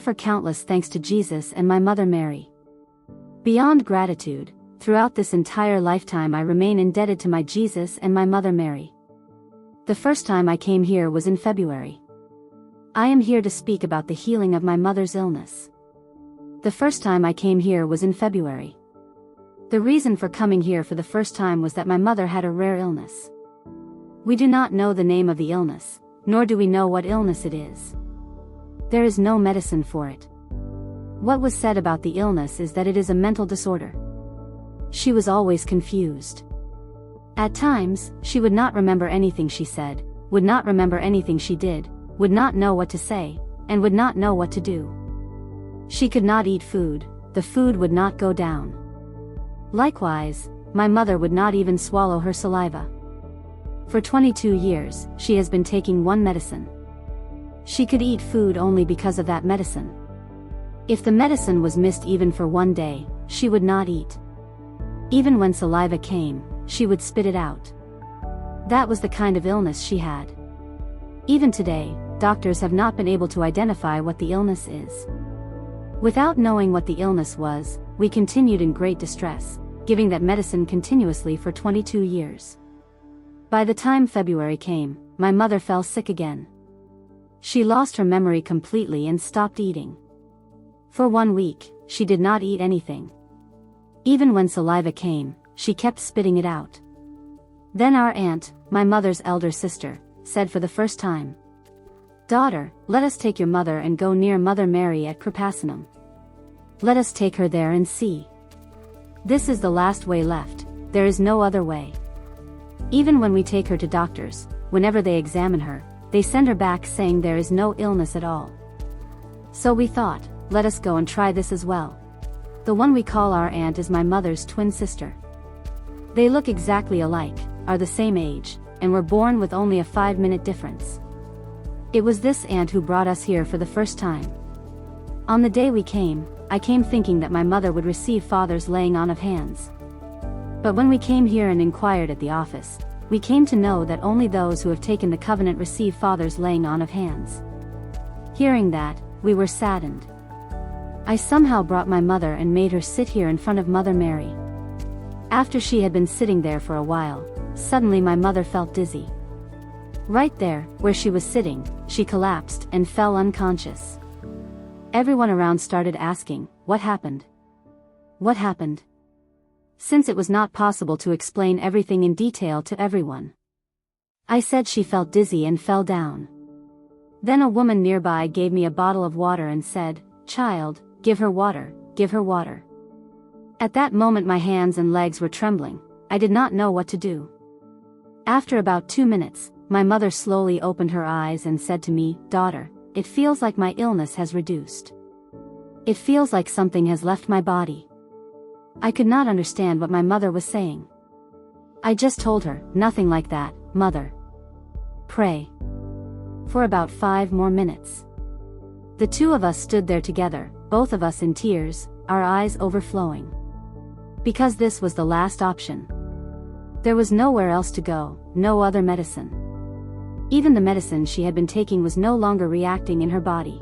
offer countless thanks to Jesus and my mother Mary. Beyond gratitude, throughout this entire lifetime I remain indebted to my Jesus and my mother Mary. The first time I came here was in February. I am here to speak about the healing of my mother's illness. The first time I came here was in February. The reason for coming here for the first time was that my mother had a rare illness. We do not know the name of the illness, nor do we know what illness it is. There is no medicine for it. What was said about the illness is that it is a mental disorder. She was always confused. At times, she would not remember anything she said, would not remember anything she did, would not know what to say, and would not know what to do. She could not eat food, the food would not go down. Likewise, my mother would not even swallow her saliva. For 22 years, she has been taking one medicine. She could eat food only because of that medicine. If the medicine was missed even for one day, she would not eat. Even when saliva came, she would spit it out. That was the kind of illness she had. Even today, doctors have not been able to identify what the illness is. Without knowing what the illness was, we continued in great distress, giving that medicine continuously for 22 years. By the time February came, my mother fell sick again. She lost her memory completely and stopped eating. For 1 week, she did not eat anything. Even when saliva came, she kept spitting it out. Then our aunt, my mother's elder sister, said for the first time, "Daughter, let us take your mother and go near Mother Mary at Kreupasanam. Let us take her there and see. This is the last way left, there is no other way." Even when we take her to doctors, whenever they examine her, they send her back saying there is no illness at all. So we thought, let us go and try this as well. The one we call our aunt is my mother's twin sister. They look exactly alike, are the same age, and were born with only a 5-minute difference. It was this aunt who brought us here for the first time. On the day we came, I came thinking that my mother would receive Father's laying on of hands. But when we came here and inquired at the office, we came to know that only those who have taken the covenant receive Father's laying on of hands. Hearing that, we were saddened. I somehow brought my mother and made her sit here in front of Mother Mary. After she had been sitting there for a while, suddenly my mother felt dizzy. Right there, where she was sitting, she collapsed and fell unconscious. Everyone around started asking, "What happened? What happened?" Since it was not possible to explain everything in detail to everyone, I said she felt dizzy and fell down. Then a woman nearby gave me a bottle of water and said, "Child, give her water, give her water." At that moment my hands and legs were trembling, I did not know what to do. After about 2 minutes, my mother slowly opened her eyes and said to me, "Daughter, it feels like my illness has reduced. It feels like something has left my body." I could not understand what my mother was saying. I just told her, "Nothing like that, Mother. Pray." For about 5 more minutes. The two of us stood there together, both of us in tears, our eyes overflowing. Because this was the last option. There was nowhere else to go, no other medicine. Even the medicine she had been taking was no longer reacting in her body.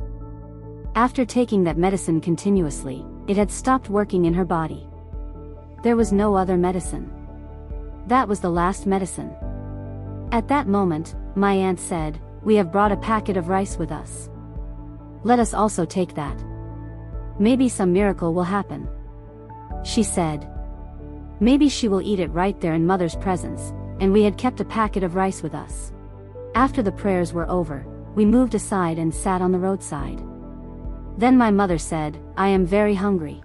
After taking that medicine continuously, it had stopped working in her body. There was no other medicine. That was the last medicine. At that moment, my aunt said, "We have brought a packet of rice with us. Let us also take that. Maybe some miracle will happen." She said. Maybe she will eat it right there in Mother's presence, and we had kept a packet of rice with us. After the prayers were over, we moved aside and sat on the roadside. Then my mother said, "I am very hungry.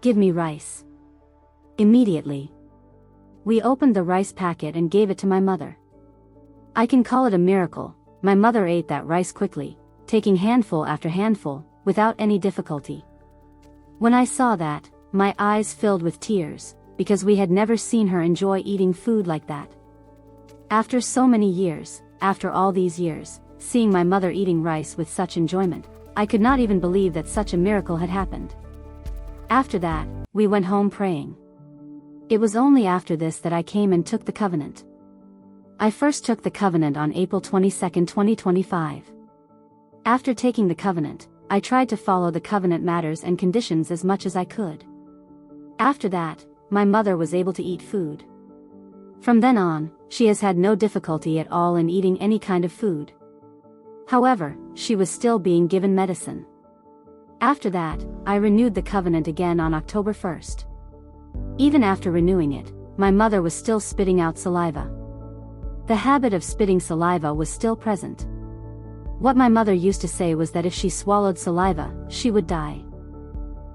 Give me rice." Immediately, we opened the rice packet and gave it to my mother. I can call it a miracle. My mother ate that rice quickly, taking handful after handful, without any difficulty. When I saw that, my eyes filled with tears, because we had never seen her enjoy eating food like that. After so many years, after all these years, seeing my mother eating rice with such enjoyment, I could not even believe that such a miracle had happened. After that, we went home praying. It was only after this that I came and took the covenant. I first took the covenant on April 22, 2025. After taking the covenant, I tried to follow the covenant matters and conditions as much as I could. After that, my mother was able to eat food. From then on, she has had no difficulty at all in eating any kind of food. However, she was still being given medicine. After that, I renewed the covenant again on October 1st. Even after renewing it, my mother was still spitting out saliva. The habit of spitting saliva was still present. What my mother used to say was that if she swallowed saliva, she would die.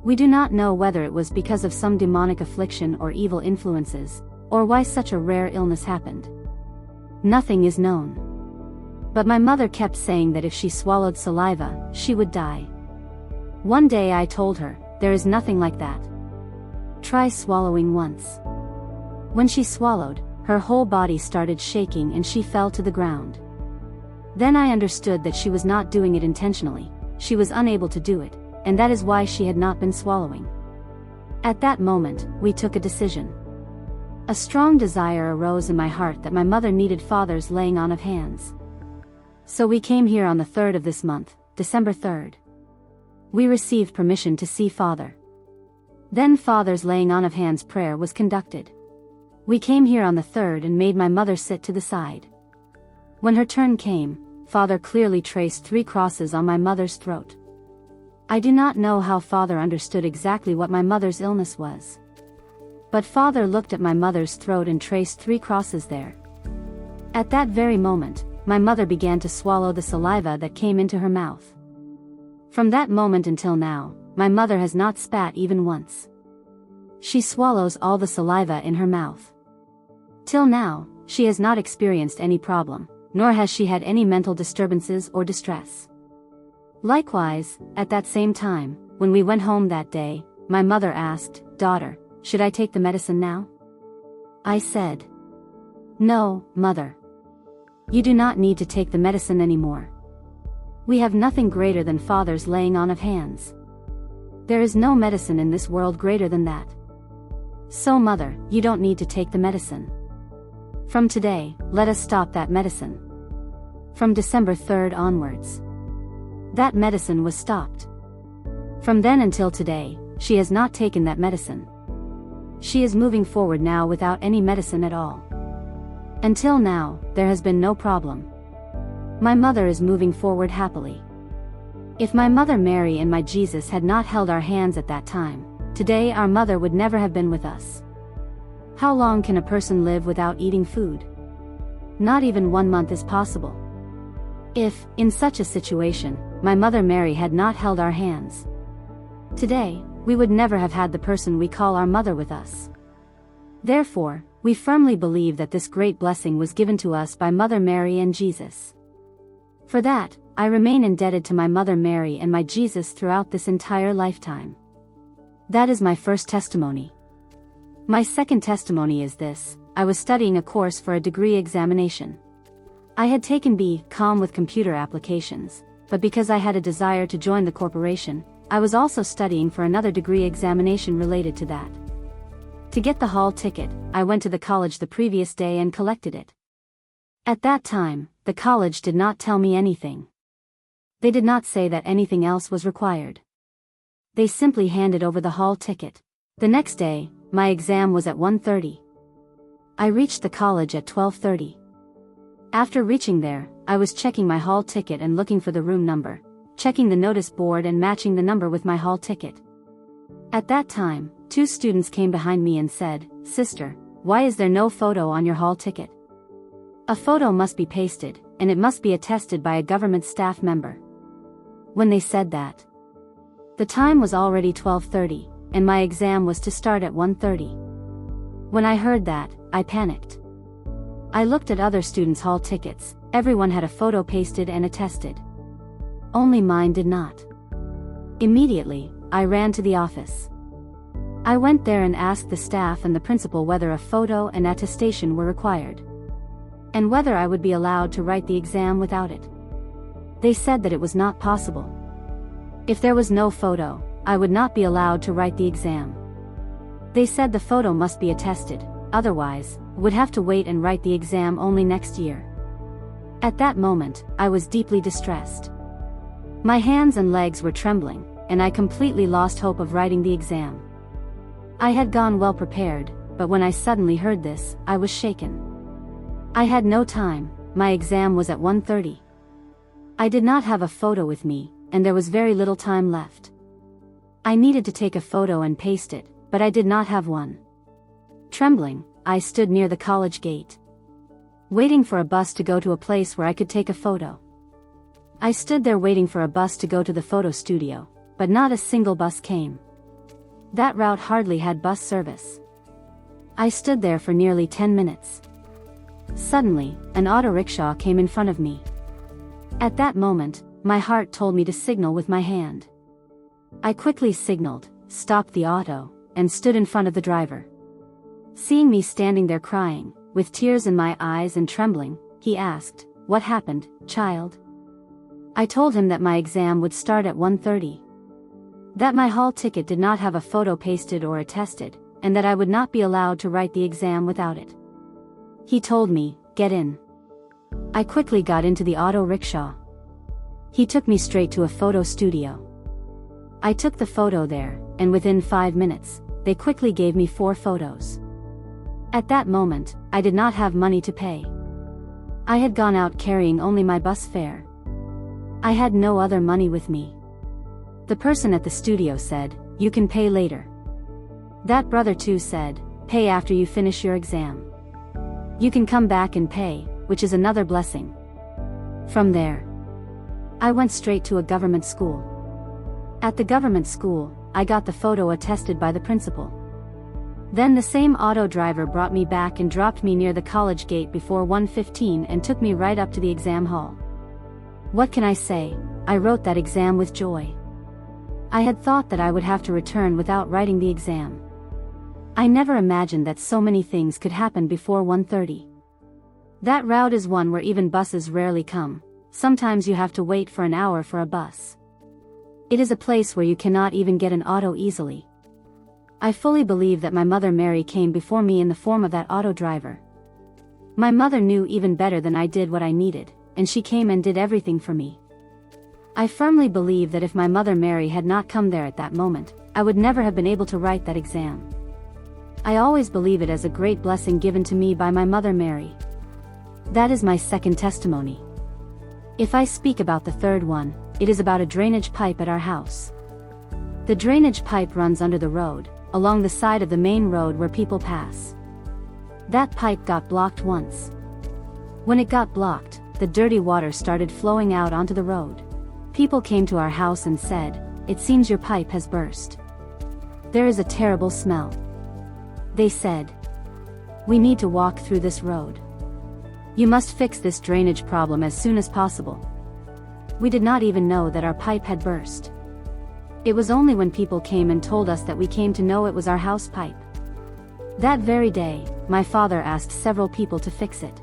We do not know whether it was because of some demonic affliction or evil influences, or why such a rare illness happened. Nothing is known. But my mother kept saying that if she swallowed saliva, she would die. One day I told her, there is nothing like that. Try swallowing once. When she swallowed, her whole body started shaking and she fell to the ground. Then I understood that she was not doing it intentionally, she was unable to do it, and that is why she had not been swallowing. At that moment, we took a decision. A strong desire arose in my heart that my mother needed Father's laying on of hands. So we came here on the 3rd of this month, December 3rd. We received permission to see Father. Then Father's laying on of hands prayer was conducted. We came here on the 3rd and made my mother sit to the side. When her turn came, Father clearly traced 3 crosses on my mother's throat. I do not know how Father understood exactly what my mother's illness was. But Father looked at my mother's throat and traced 3 crosses there. At that very moment, my mother began to swallow the saliva that came into her mouth. From that moment until now, my mother has not spat even once. She swallows all the saliva in her mouth. Till now, she has not experienced any problem, nor has she had any mental disturbances or distress. Likewise, at that same time, when we went home that day, my mother asked, "Daughter, should I take the medicine now?" I said, "No, Mother. You do not need to take the medicine anymore. We have nothing greater than Father's laying on of hands. There is no medicine in this world greater than that. So Mother, you don't need to take the medicine. From today, let us stop that medicine." From December 3rd onwards, that medicine was stopped. From then until today, she has not taken that medicine. She is moving forward now without any medicine at all. Until now, there has been no problem. My mother is moving forward happily. If my mother Mary and my Jesus had not held our hands at that time, today our mother would never have been with us. How long can a person live without eating food? Not even 1 month is possible. If, in such a situation, my mother Mary had not held our hands, today, we would never have had the person we call our mother with us. Therefore, we firmly believe that this great blessing was given to us by Mother Mary and Jesus. For that, I remain indebted to my mother Mary and my Jesus throughout this entire lifetime. That is my first testimony. My second testimony is this: I was studying a course for a degree examination. I had taken B.Com with computer applications, but because I had a desire to join the corporation, I was also studying for another degree examination related to that. To get the hall ticket, I went to the college the previous day and collected it. At that time, the college did not tell me anything. They did not say that anything else was required. They simply handed over the hall ticket. The next day, my exam was at 1:30. I reached the college at 12:30. After reaching there, I was checking my hall ticket and looking for the room number, checking the notice board and matching the number with my hall ticket. At that time, 2 students came behind me and said, "Sister, why is there no photo on your hall ticket? A photo must be pasted, and it must be attested by a government staff member." When they said that, the time was already 12:30, and my exam was to start at 1:30. When I heard that, I panicked. I looked at other students' hall tickets, everyone had a photo pasted and attested. Only mine did not. Immediately, I ran to the office. I went there and asked the staff and the principal whether a photo and attestation were required, and whether I would be allowed to write the exam without it. They said that it was not possible. If there was no photo, I would not be allowed to write the exam. They said the photo must be attested, otherwise, would have to wait and write the exam only next year. At that moment, I was deeply distressed. My hands and legs were trembling, and I completely lost hope of writing the exam. I had gone well prepared, but when I suddenly heard this, I was shaken. I had no time, my exam was at 1:30. I did not have a photo with me, and there was very little time left. I needed to take a photo and paste it, but I did not have one. Trembling, I stood near the college gate, waiting for a bus to go to a place where I could take a photo. I stood there waiting for a bus to go to the photo studio, but not a single bus came. That route hardly had bus service. I stood there for nearly 10 minutes. Suddenly, an auto rickshaw came in front of me. At that moment, my heart told me to signal with my hand. I quickly signaled, stopped the auto, and stood in front of the driver. Seeing me standing there crying, with tears in my eyes and trembling, he asked, "What happened, child?" I told him that my exam would start at 1:30. That my hall ticket did not have a photo pasted or attested, and that I would not be allowed to write the exam without it. He told me, "Get in." I quickly got into the auto rickshaw. He took me straight to a photo studio. I took the photo there, and within 5 minutes, they quickly gave me 4 photos. At that moment, I did not have money to pay. I had gone out carrying only my bus fare. I had no other money with me. The person at the studio said, "You can pay later." That brother too said, "Pay after you finish your exam. You can come back and pay," which is another blessing. From there, I went straight to a government school. At the government school, I got the photo attested by the principal. Then the same auto driver brought me back and dropped me near the college gate before 1:15 and took me right up to the exam hall. What can I say? I wrote that exam with joy. I had thought that I would have to return without writing the exam. I never imagined that so many things could happen before 1:30. That route is one where even buses rarely come. Sometimes you have to wait for an hour for a bus. It is a place where you cannot even get an auto easily. I fully believe that my mother Mary came before me in the form of that auto driver. My mother knew even better than I did what I needed, and she came and did everything for me. I firmly believe that if my mother Mary had not come there at that moment, I would never have been able to write that exam. I always believe it as a great blessing given to me by my mother Mary. That is my second testimony. If I speak about the third one, it is about a drainage pipe at our house. The drainage pipe runs under the road, along the side of the main road where people pass. That pipe got blocked once. When it got blocked, the dirty water started flowing out onto the road. People came to our house and said, "It seems your pipe has burst. There is a terrible smell." They said, "We need to walk through this road. You must fix this drainage problem as soon as possible." We did not even know that our pipe had burst. It was only when people came and told us that we came to know it was our house pipe. That very day, my father asked several people to fix it.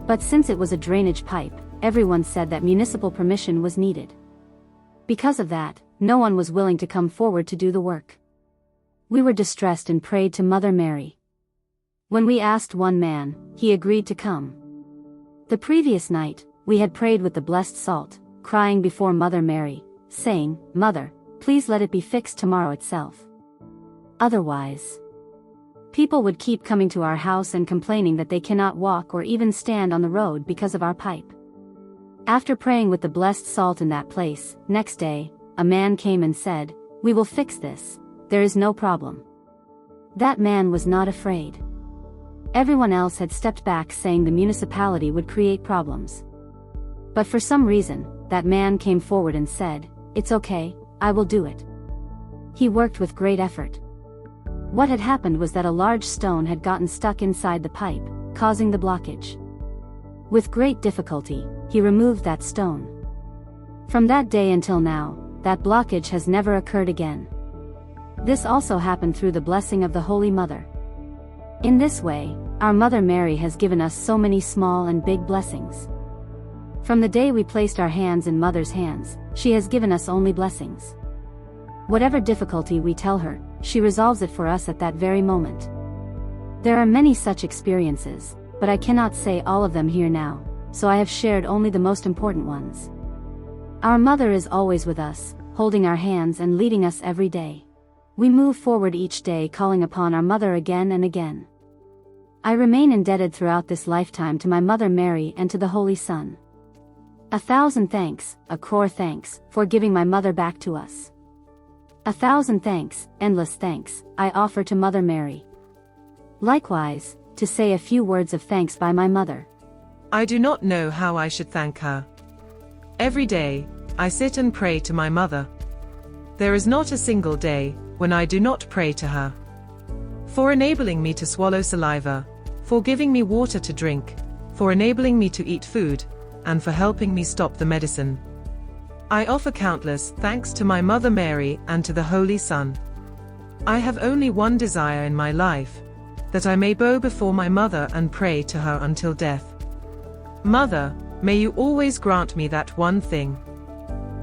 But since it was a drainage pipe, everyone said that municipal permission was needed. Because of that, no one was willing to come forward to do the work. We were distressed and prayed to Mother Mary. When we asked one man, he agreed to come. The previous night, we had prayed with the blessed salt, crying before Mother Mary, saying, "Mother, please let it be fixed tomorrow itself. Otherwise, people would keep coming to our house and complaining that they cannot walk or even stand on the road because of our pipe." After praying with the blessed salt in that place, next day, a man came and said, "We will fix this, there is no problem." That man was not afraid. Everyone else had stepped back saying the municipality would create problems. But for some reason, that man came forward and said, "It's okay, I will do it." He worked with great effort. What had happened was that a large stone had gotten stuck inside the pipe, causing the blockage. With great difficulty, he removed that stone. From that day until now, that blockage has never occurred again. This also happened through the blessing of the Holy Mother. In this way, our Mother Mary has given us so many small and big blessings. From the day we placed our hands in Mother's hands, she has given us only blessings. Whatever difficulty we tell her, she resolves it for us at that very moment. There are many such experiences, but I cannot say all of them here now, so I have shared only the most important ones. Our mother is always with us, holding our hands and leading us every day. We move forward each day calling upon our mother again and again. I remain indebted throughout this lifetime to my Mother Mary and to the Holy Son. 1,000 thanks, a crore thanks, for giving my mother back to us. 1,000 thanks, endless thanks, I offer to Mother Mary. Likewise, to say a few words of thanks by my mother. I do not know how I should thank her. Every day, I sit and pray to my mother. There is not a single day when I do not pray to her. For enabling me to swallow saliva, for giving me water to drink, for enabling me to eat food, and for helping me stop the medicine. I offer countless thanks to my Mother Mary and to the Holy Son. I have only one desire in my life, that I may bow before my mother and pray to her until death. Mother, may you always grant me that one thing.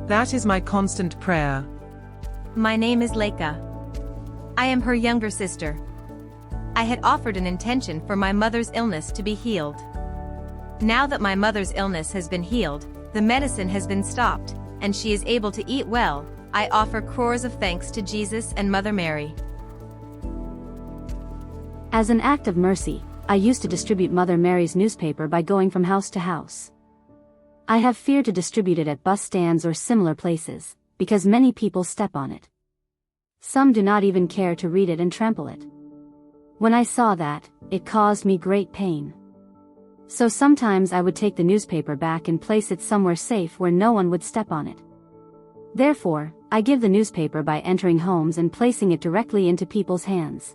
That is my constant prayer. My name is Leica. I am her younger sister. I had offered an intention for my mother's illness to be healed. Now that my mother's illness has been healed, the medicine has been stopped, and she is able to eat well, I offer crores of thanks to Jesus and Mother Mary. As an act of mercy, I used to distribute Mother Mary's newspaper by going from house to house. I have feared to distribute it at bus stands or similar places, because many people step on it. Some do not even care to read it and trample it. When I saw that, it caused me great pain. So sometimes I would take the newspaper back and place it somewhere safe where no one would step on it. Therefore, I give the newspaper by entering homes and placing it directly into people's hands.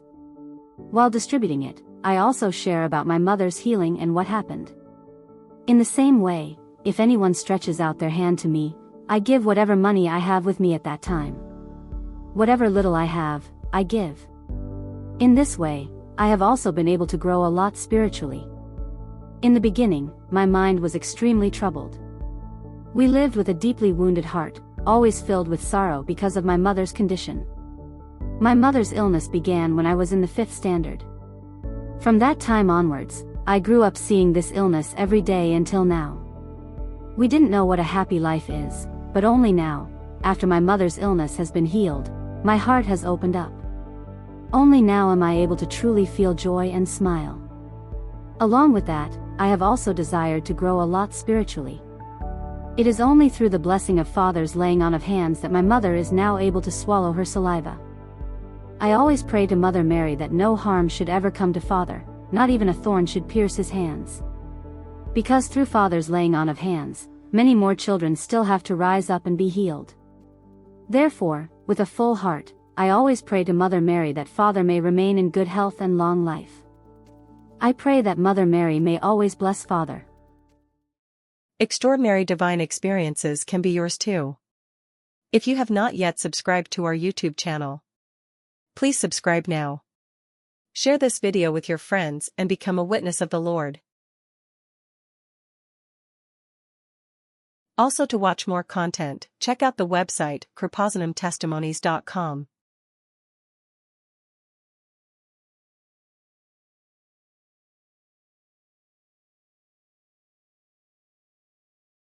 While distributing it, I also share about my mother's healing and what happened. In the same way, if anyone stretches out their hand to me, I give whatever money I have with me at that time. Whatever little I have, I give. In this way, I have also been able to grow a lot spiritually. In the beginning, my mind was extremely troubled. We lived with a deeply wounded heart, always filled with sorrow because of my mother's condition. My mother's illness began when I was in the 5th standard. From that time onwards, I grew up seeing this illness every day until now. We didn't know what a happy life is, but only now, after my mother's illness has been healed, my heart has opened up. Only now am I able to truly feel joy and smile. Along with that, I have also desired to grow a lot spiritually. It is only through the blessing of Father's laying on of hands that my mother is now able to swallow her saliva. I always pray to Mother Mary that no harm should ever come to Father, not even a thorn should pierce his hands. Because through Father's laying on of hands, many more children still have to rise up and be healed. Therefore, with a full heart, I always pray to Mother Mary that Father may remain in good health and long life. I pray that Mother Mary may always bless Father. Extraordinary divine experiences can be yours too. If you have not yet subscribed to our YouTube channel, please subscribe now. Share this video with your friends and become a witness of the Lord. Also, to watch more content, check out the website kreupasanamtestimonies.com.